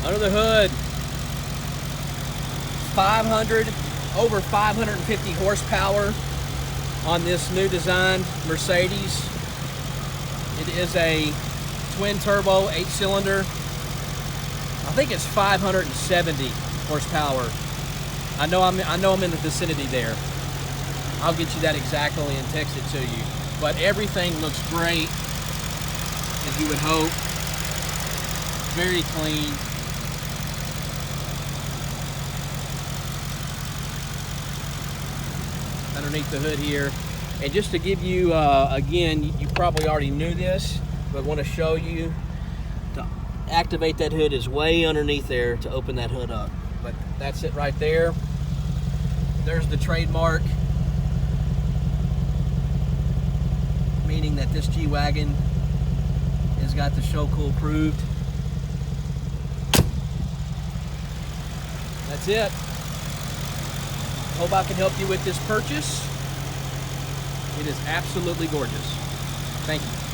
Under the hood, over 550 horsepower on this new designed Mercedes. It is a twin turbo 8-cylinder. I think it's 570 horsepower. I know I'm in the vicinity there. I'll get you that exactly and text it to you. But everything looks great, as you would hope. Very clean. Underneath the hood here. And just to give you, again, you probably already knew this, but I want to show you, to activate that hood is way underneath there to open that hood up. But that's it right there. There's the trademark, meaning that this G-Wagon has got the Show Cool approved. That's it. Hope I can help you with this purchase. It is absolutely gorgeous. Thank you.